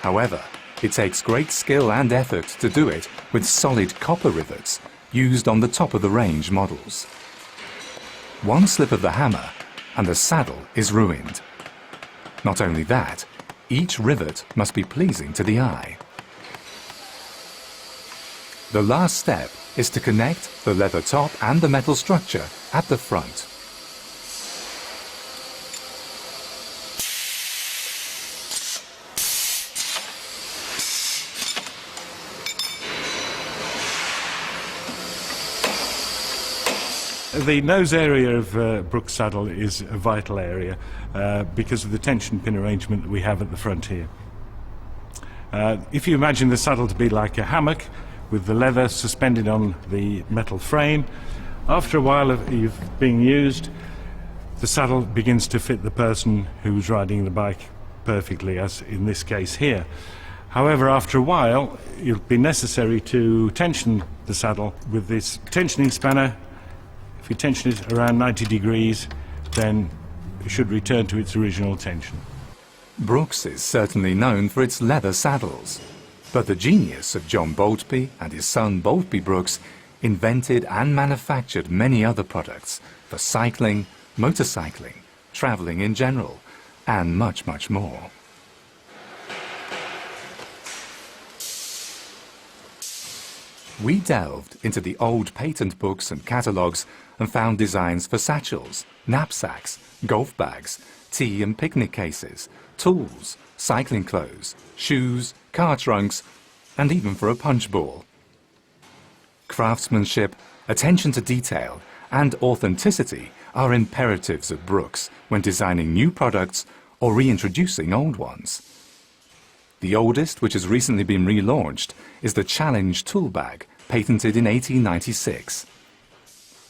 However, it takes great skill and effort to do it with solid copper rivets used on the top-of-the-range models. One slip of the hammer and the saddle is ruined. Not only that, each rivet must be pleasing to the eye. The last step is to connect the leather top and the metal structure at the front. The nose area of Brooks saddle is a vital area because of the tension pin arrangement that we have at the front here. If you imagine the saddle to be like a hammock with the leather suspended on the metal frame, after a while of being used, the saddle begins to fit the person who's riding the bike perfectly, as in this case here. However, after a while, it'll be necessary to tension the saddle with this tensioning spanner. If you tension it around 90 degrees, then it should return to its original tension. Brooks is certainly known for its leather saddles, but the genius of John Boltby and his son Boltby Brooks invented and manufactured many other products for cycling, motorcycling, travelling in general, and much, much more. We delved into the old patent books and catalogues and found designs for satchels, knapsacks, golf bags, tea and picnic cases, tools, cycling clothes, shoes, car trunks, and even for a punch ball. Craftsmanship, attention to detail, and authenticity are imperatives at Brooks when designing new products or reintroducing old ones. The oldest, which has recently been relaunched, is the Challenge tool bag, patented in 1896.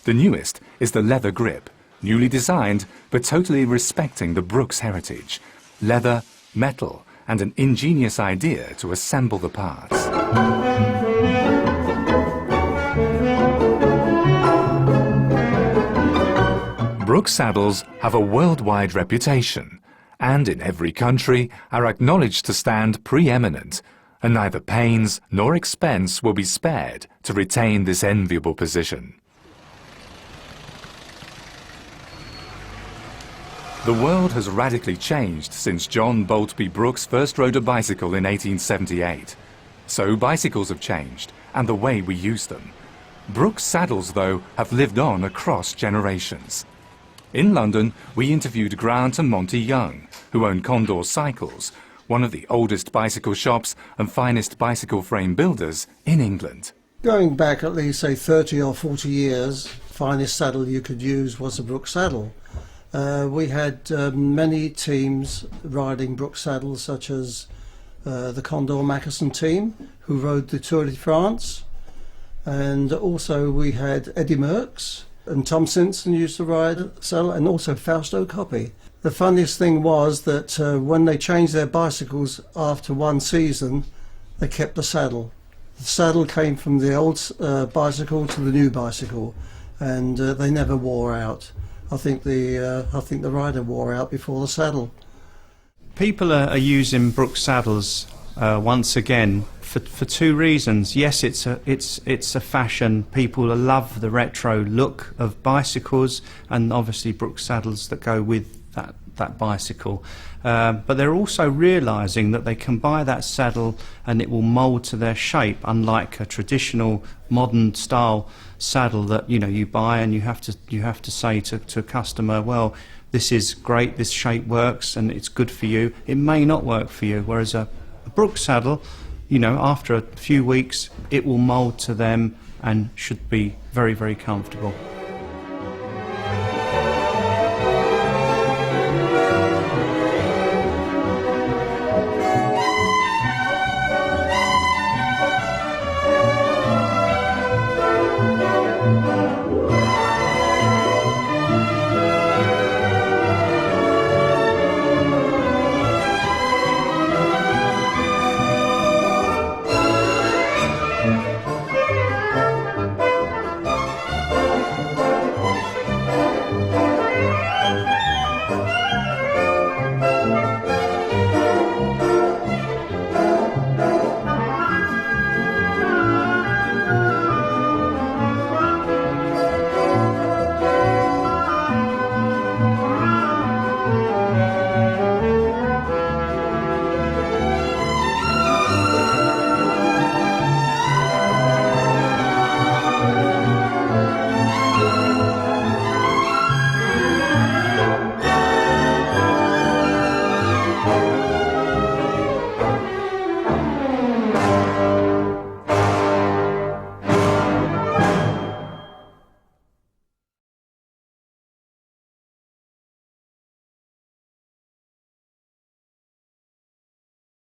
The newest is the leather grip, newly designed but totally respecting the Brooks heritage, leather, metal, and an ingenious idea to assemble the parts. Brooks saddles have a worldwide reputation, and in every country are acknowledged to stand preeminent, and neither pains nor expense will be spared to retain this enviable position. The world has radically changed since John Boltby Brooks first rode a bicycle in 1878. So bicycles have changed, and the way we use them. Brooks saddles, though, have lived on across generations. In London, we interviewed Grant and Monty Young, who own Condor Cycles, one of the oldest bicycle shops and finest bicycle frame builders in England. Going back at least, say, 30 or 40 years, finest saddle you could use was a Brooks saddle. We had many teams riding Brooks saddles, such as the Condor Mackerson team, who rode the Tour de France, and also we had Eddie Merckx, and Tom Simpson used to ride a saddle, and also Fausto Coppi. The funniest thing was that when they changed their bicycles after one season, they kept the saddle. The saddle came from the old bicycle to the new bicycle, and they never wore out. I think the rider wore out before the saddle. People are using Brooks saddles once again for two reasons. Yes, it's a fashion. People love the retro look of bicycles, and obviously Brooks saddles that go with that bicycle. But they're also realising that they can buy that saddle and it will mould to their shape, unlike a traditional modern style saddle that you buy and you have to say to a customer, well, this is great, this shape works and it's good for you. It may not work for you, whereas a Brooks saddle, after a few weeks it will mould to them and should be very, very comfortable.